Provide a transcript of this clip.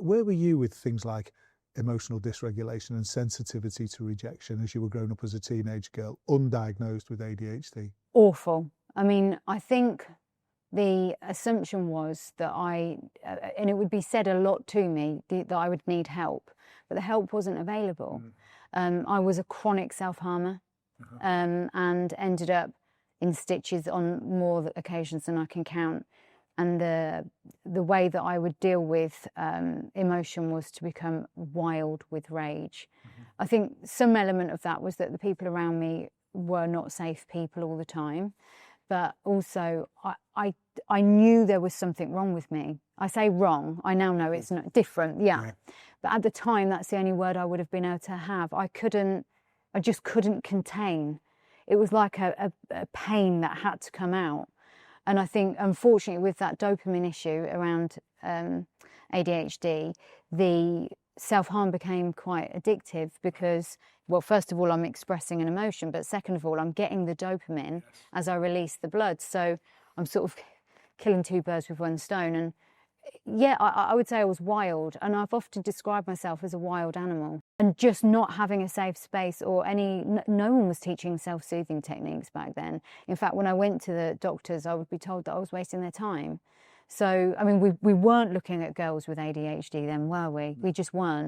where were you with things like emotional dysregulation and sensitivity to rejection as you were growing up as a teenage girl, undiagnosed with ADHD? Awful. I mean, I think the assumption was that and it would be said a lot to me, that I would need help, but the help wasn't available. I was a chronic self-harmer, and ended up in stitches on more occasions than I can count. And the way that I would deal with emotion was to become wild with rage. I think some element of that was that the people around me were not safe people all the time, but also I knew there was something wrong with me. I say wrong, I now know it's not different, yeah. But at the time, that's the only word I would have been able to have. I just couldn't contain. It was like a pain that had to come out. And I think, unfortunately, with that dopamine issue around ADHD, the self-harm became quite addictive because, well, first of all, I'm expressing an emotion, but second of all, I'm getting the dopamine as I release the blood. So I'm sort of killing two birds with one stone. And yeah, I would say I was wild, and I've often described myself as a wild animal. And just not having a safe space or no one was teaching self-soothing techniques back then. In fact, when I went to the doctors, I would be told that I was wasting their time. So, I mean, we weren't looking at girls with ADHD then, were we? We just weren't.